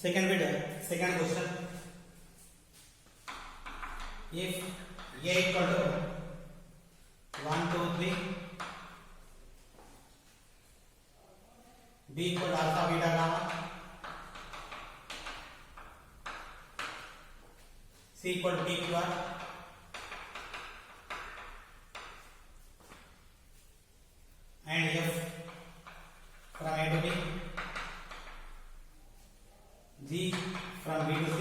second bit, second question. If A equal to 1, 2, 3, B equal to alpha, beta, gamma, C equal to P, Q, R, and F from A to B, G from B to C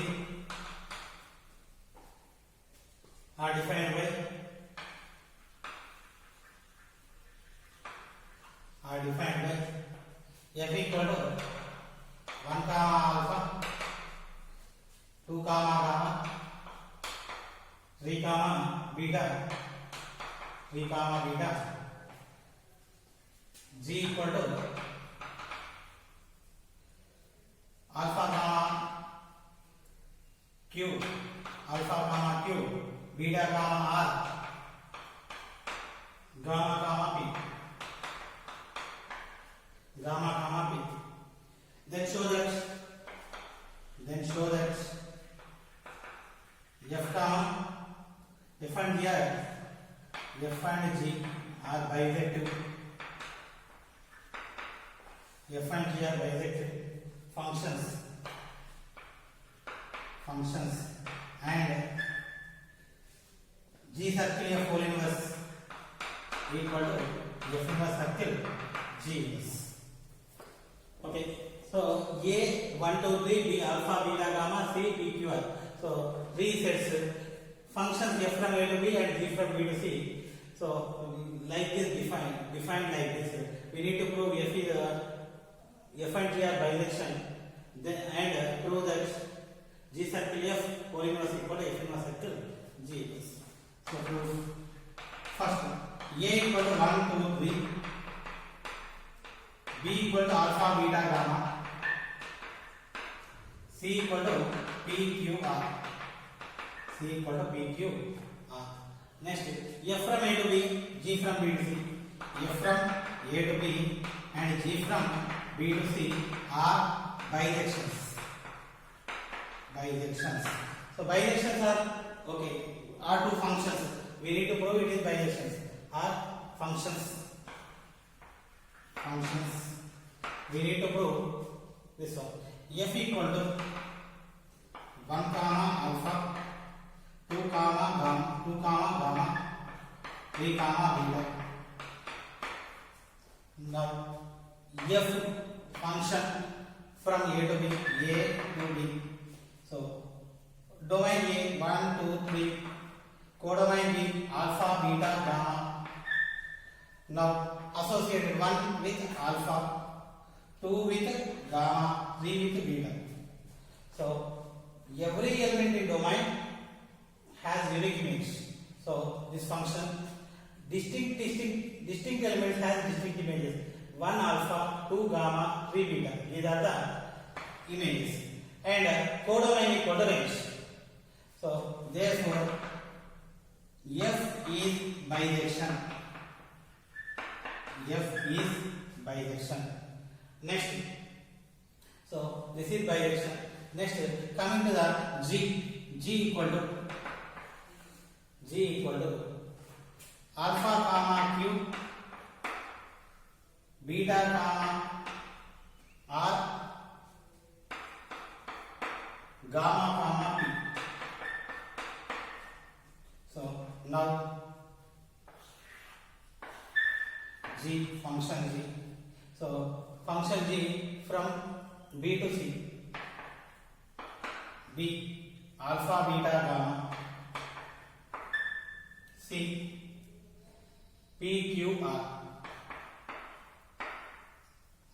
are defined by F equal to 1 comma alpha, 2 comma gamma, 3 comma beta, G equal to alpha comma Q, beta comma R, gamma comma P. Then show that F and G are bijective. Functions and G circle F whole inverse equal to F inverse circle G inverse. Okay, so A 1, 2, 3, B alpha, beta, gamma, C, P, Q, R. So three sets functions F from A to B and G from B to C. So like this defined like this. We need to prove F and G are bijection, and prove that G circle F whole inverse equal to F inverse circle G inverse. So prove first one. A equal to 1, 2, 3. B equal to alpha, beta, gamma. C equal to P, Q, R. Next, F from A to B, G from B to C. F from A to B and G from B to C are bijections. So bijections are two functions. We need to prove it is bijections. Are functions. We need to prove this one. F equal to 1 comma alpha, 2 comma gamma, 3 comma beta. Now F function from A to B. So domain A 1, 2, 3, codomain B alpha, beta, gamma. Now associated 1 with alpha, 2 with gamma, 3 with beta. So every element in domain has unique image. So this function distinct elements has distinct images. 1 alpha, 2 gamma, 3 beta. These are the images. And codomain equal to range. So therefore F is bijection. Next, so this is bijection. Next, coming to the G equal to alpha comma Q, beta comma R, gamma comma P. So now function G. So function G from B to C. B alpha, beta, gamma. C P, Q, R.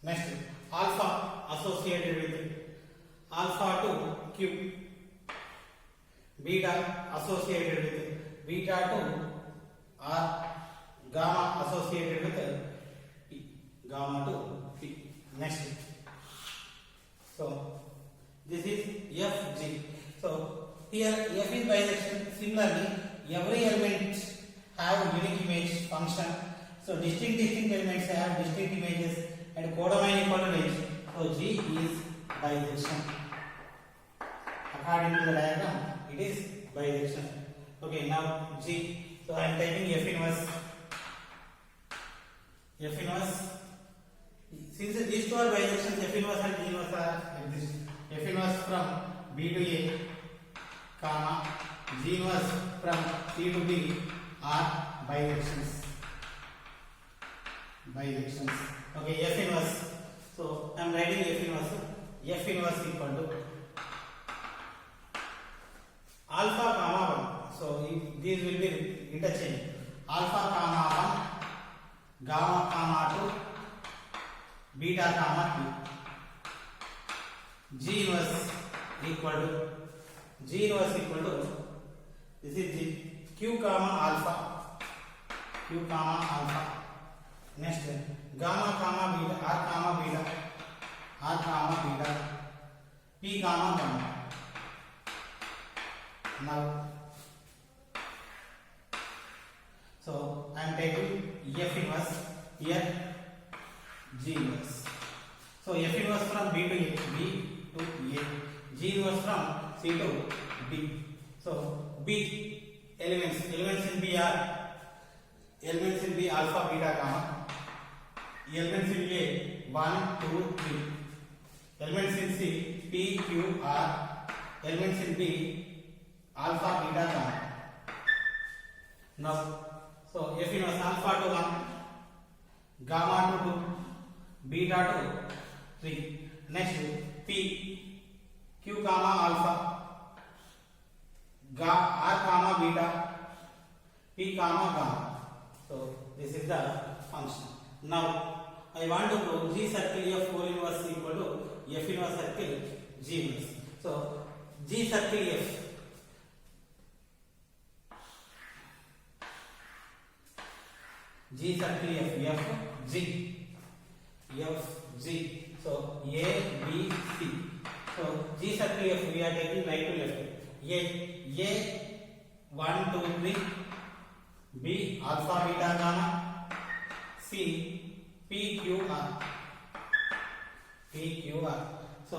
Next, alpha associated with alpha to Q. Beta associated with beta to R. Gamma associated with P. Gamma to P. Next. So this is FG. So here F is bijection. Similarly, every element have unique image function. So distinct elements have distinct images and codomain equal to range. So G is bijection. according to the diagram, it is bidirectional. Okay, now G. So I am taking F inverse. F inverse. Since these two are bidirections, F inverse and G inverse are exist. F inverse from B to A, comma G inverse from C to B are bidirections. Bidirections. Okay, F inverse. So I am writing F inverse. F inverse equal to alpha comma 1. So these will be interchange. Alpha comma 1, gamma comma 2, beta comma 2. G inverse equal to this is G, Q comma alpha, Q comma alpha. Next, gamma comma beta, R comma beta, R comma beta, P comma gamma. Now, so I am taking F inverse here, G inverse. So F inverse from B to A, B to A, G inverse from C to B. So B elements in B are elements in B alpha, beta, gamma. Elements in A 1, 2, 3. Elements in C P, Q, R. Elements in B alpha, beta, gamma. Now, so F inverse alpha to 1, gamma to 2, beta to 3. Next, P, Q comma alpha, R comma beta, P comma gamma. So this is the function. Now I want to prove G circle F whole inverse equal to F inverse circle G inverse. So G circle F. G circle F, F, G. So A, B, C. So G circle F we are taking right to left. A 1, 2, 3. B alpha, beta, gamma. C P, Q, R. P, Q, R. So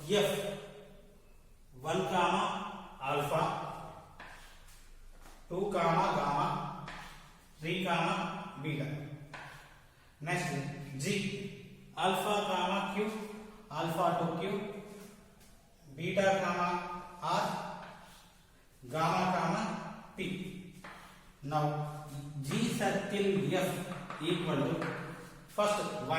F 1 comma alpha, 2 comma gamma, 3 comma beta. Next, G alpha comma Q, alpha to Q, beta comma R, gamma comma P. Now G circle F equal to first 1.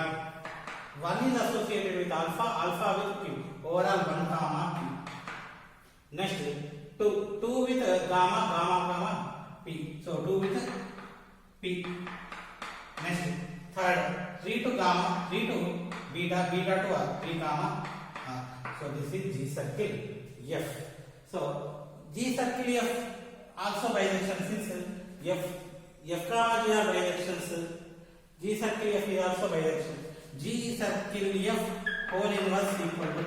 1 is associated with alpha, alpha with Q. Overall 1 comma Q. Next 2 with gamma, gamma comma P. So 2 with P. Next third 3 to gamma, 3 to beta, beta to R, 3 comma R. So this is G circle F. So G circle F also bidirectional since F comma G are bidirections. G circle F is also bidirectional. G circle F whole inverse equal to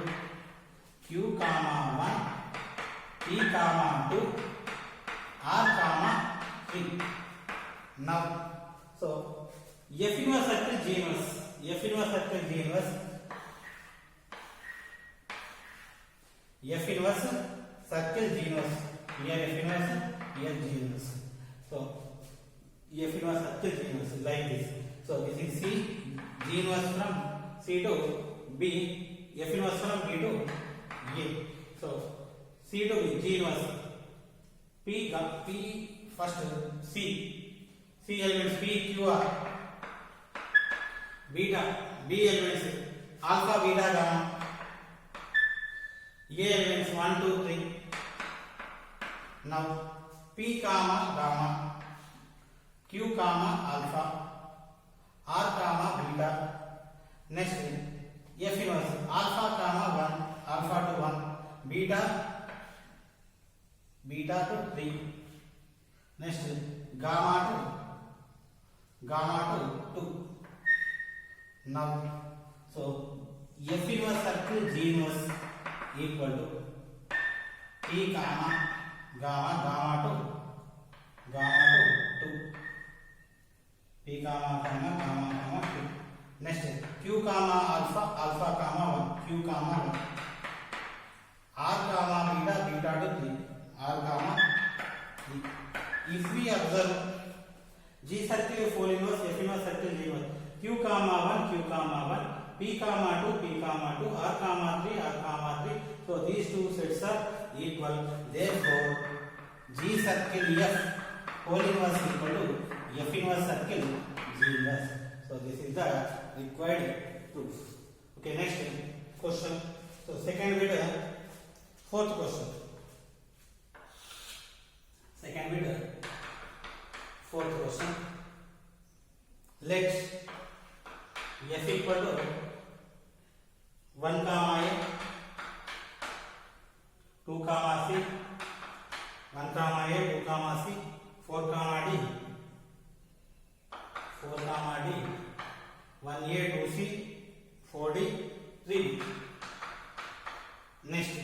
Q comma 1, P comma 2, R comma 3. Now, so F inverse circle G inverse. F inverse circle G inverse. F inverse circle G inverse. Here F inverse, here G inverse. So F inverse circle G inverse like this. So this is C, G inverse from C to B, F inverse from B to A. So C to B, G inverse. P first C elements P, Q, R. Beta, B elements alpha, beta, gamma. A elements 1, 2, 3. Now P comma gamma, Q comma alpha, R comma beta. Next F inverse alpha comma 1, alpha to 1, beta to 3. Next gamma to 2. Now so F inverse circle G inverse equal to P comma gamma to 2. P comma 2. Next Q comma alpha comma 1, Q comma 1. R comma beta if we observe G circle of whole inverse F inverse circle G inverse Q comma 1 Q comma 1 P comma 2 P comma 2 R comma 3 R comma 3. So these two sets are equal. Therefore G circle F whole inverse equal to F inverse circle G inverse. So this is the required proof. Okay, next question. So second video, fourth question. Second video, fourth question. Let F equal to 1 comma A, 2 comma C, 1 comma A, 2 comma C, 4 comma D, 4 comma D, 1A, 2C, 4D, 3D. Next,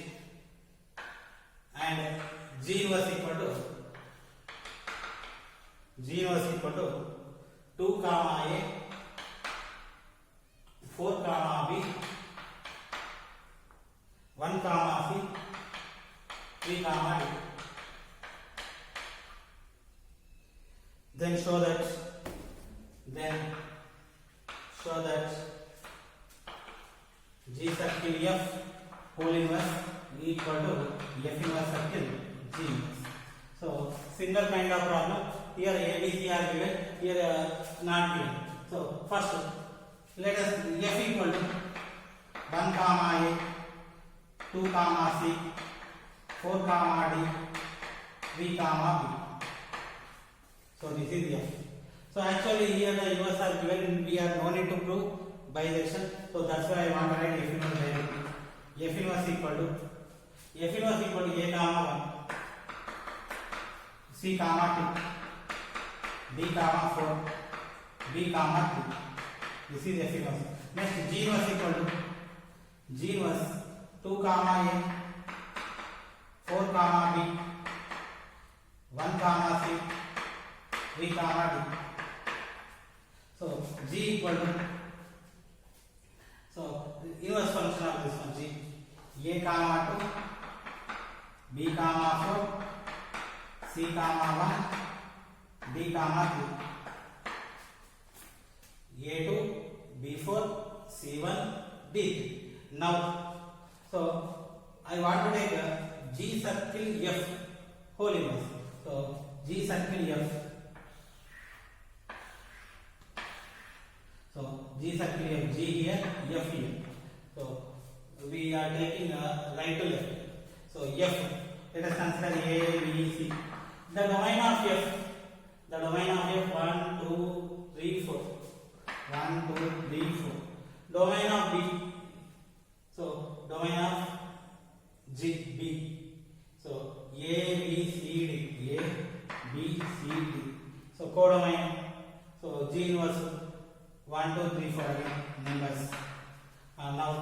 and G inverse equal to 2 comma A, 4 comma B, 1 comma C, 3 comma D. Then show that G circle F whole inverse equal to F inverse circle G inverse. So similar kind of problem. Here A, B, C are given. Here not given. So first let us F equal to 1 comma A, 2 comma C, 4 comma D, 3 comma B. So this is F. So actually here the inverse are given. We are no need to prove bijection. So that's why I want to write F inverse directly. F inverse equal to A comma 1, C comma 2, D comma 4, B comma 3. This is F inverse. Next G inverse equal to 2 comma A, 4 comma B, 1 comma C, 3 comma D. So G equal to, so inverse function of this one G, A comma 2, B comma 4, C comma 1, D comma 3, A2, B4, C1, D3. Now, so I want to take a G circle F whole inverse. So G circle F. So G circle F, G here, F here. So we are taking a right to left. So F, let us consider A, B, C. The domain of F, 1, 2, 3, 4. 1, 2, 3, 4. Domain of B. So domain of G, B. So A, B, C, D. A, B, C, D. So codomain. So G inverse 1, 2, 3, 4 again numbers. Now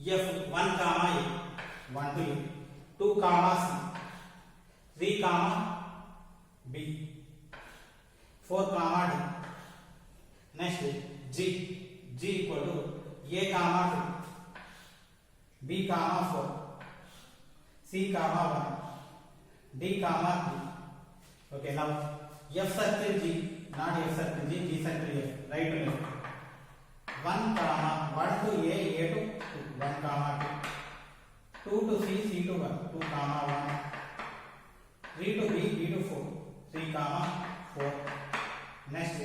F 1 comma A, 1 to A, 2 comma C, 3 comma B, 4 comma D. Next G equal to A comma 2, B comma 4, C comma 1, D comma 3. Okay, now F circle G, not F circle G, G circle F, right to left. 1 comma 1 to A to 2, 1 comma 2, 2 to C, C to 1, 2 comma 1, 3 to B, B to 4, 3 comma 4. Next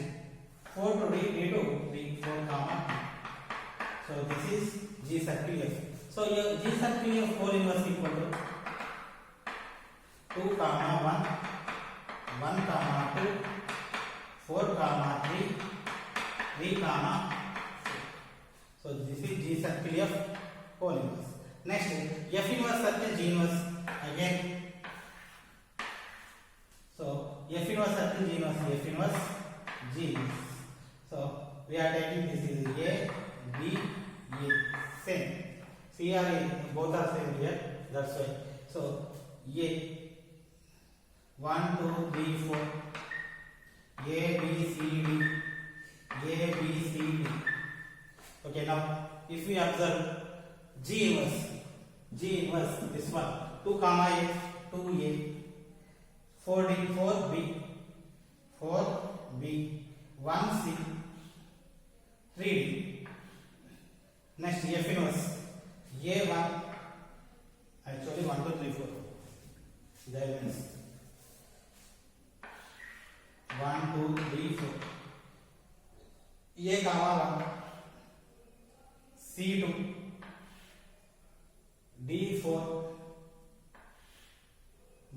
4 to D, D to 3, 4 comma 2. So this is G circle F. So your G circle F whole inverse equal to 2 comma 1, 1 comma 2, 4 comma 3, 3 comma 4. So this is G circle F whole inverse. Next F inverse circle G inverse again. So F inverse circle G inverse, F inverse G inverse. So we are taking this is A, B, A, same. C or A, both are same here. That's why. So A 1, 2, 3, 4. A, B, C, D. A, B, C, D. Okay, now if we observe G inverse, this one 2 comma A, 2A, 4D 4B 4B 1C 3D. Next F inverse A1 actually 1 2 3 4 that means 1 2 3 4 A comma 1 C2 D4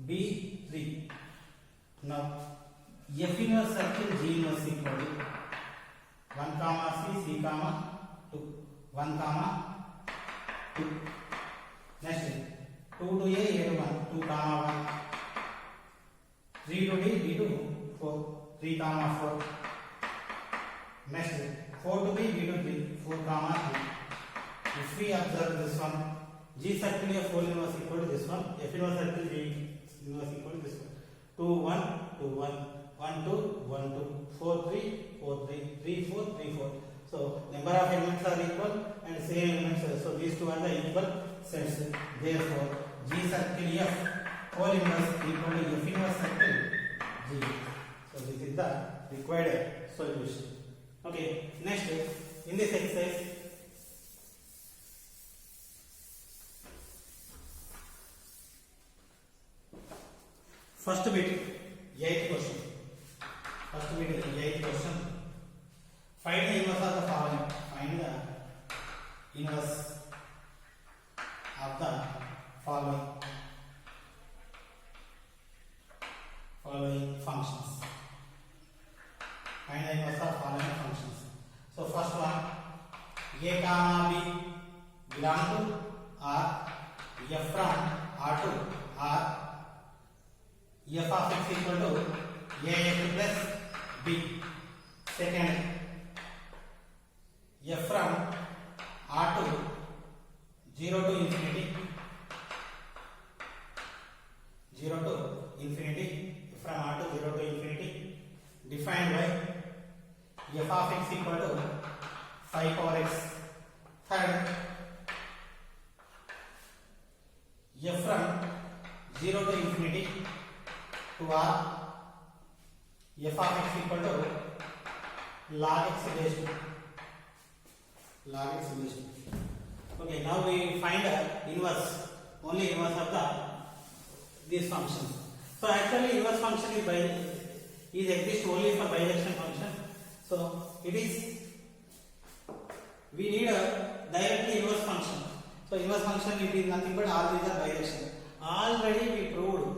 B3. Now F inverse circle G inverse equal to 1 comma C C comma 2 1 comma 2. Next 2 to A to 1 2 comma 1 3 to D D to 4 3 comma 4. Next 4 to B B to 3 4 comma 3. If we observe this one, G circle of 4 inverse equal to this one, F inverse circle G inverse equal to this one. 2 1 2 1 1 2 1 2 4 3 4 3 3 4 3 4. So number of elements are equal and same elements. So these two are the equal sets. Therefore, G circle F 4 inverse equal to F inverse circle G. So this is the required solution. Okay. Next, in this exercise, first bit 8th question. First bit 8th question. Find the inverse of the following. Find the inverse of the following functions. Find the inverse of following functions. So first one, A comma B belong to R, F from R to R. F of x equal to ax plus b. Second, f from R to 0 to infinity, 0 to infinity, from R to 0 to infinity, defined by f of x equal to 5 power x. Third, f from 0 to infinity to R, f of x equal to log x raised to Okay, now we find the inverse, only inverse of these functions. So actually inverse function is exist only for bijection function. So it is, we need a directly inverse function. So inverse function it is nothing but all these are bijection. Already we proved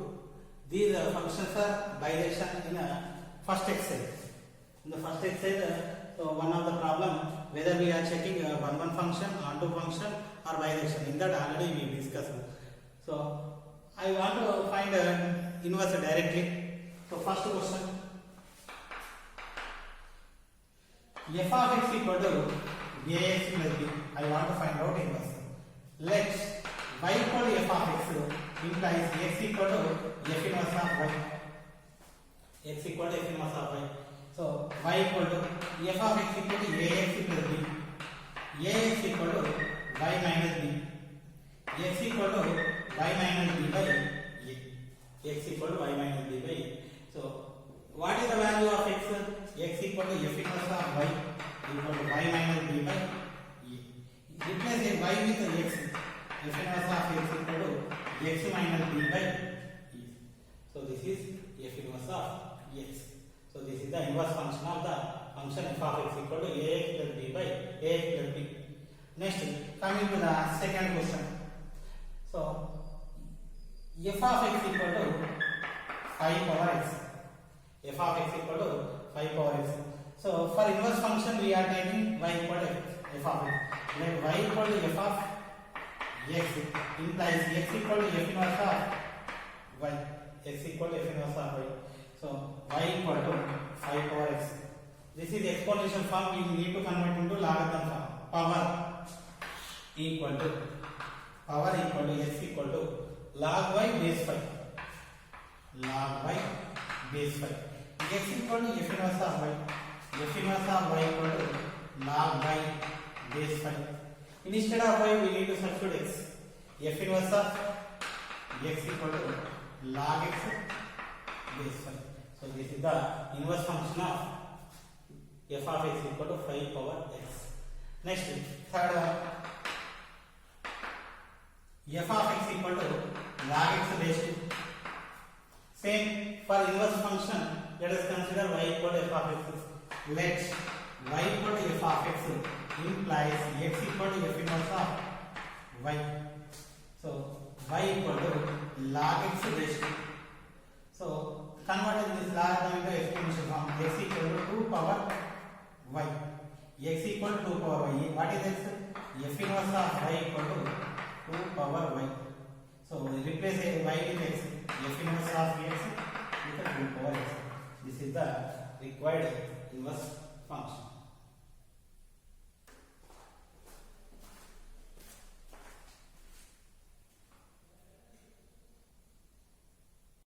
these functions are bijection in first exercise. In the first exercise, so one of the problem whether we are checking one function, onto function or bijection. In that already we discussed. So I want to find inverse directly. So first question, f of x equal to ax plus b. I want to find out inverse. Let y equal to f of x implies x equal to f inverse of y. X equal to f inverse of y. So y equal to f of x equal to ax plus b. Ax equal to y minus b. X equal to y minus b by a. X equal to y minus b by a. So what is the value of x? X equal to f inverse of y equal to y minus b by a. Replace a y with x. F inverse of x equal to x minus b by e. So this is f inverse of x. So this is the inverse function of the function f of x equal to ax plus b by ax plus b. Next, coming to the second question. So f of x equal to 5 power x. F of x equal to 5 power x. So for inverse function we are taking y equal to f of x. Let y equal to f of x implies x equal to f inverse of y. X equal to f inverse of y. So y equal to 5 power x. This is exponential form. We need to convert into logarithm form. Power equal to x equal to log y base 5. Log y base 5. X equal to f inverse of y. F inverse of y equal to log y base 5. Instead of y we need to substitute x. F inverse of x equal to log x base 5. So this is the inverse function of f of x equal to 5 power x. Next, third one, f of x equal to log x raised to. Same for inverse function, let us consider y equal to f of x. Let y equal to f of x implies x equal to f inverse of y. So y equal to log x raised to. So converting this log into exponential form, x equal to 2 power y. X equal to 2 power y. What is x? F inverse of y equal to 2 power y. So replace y with x. F inverse of x with 2 power x. This is the required inverse function.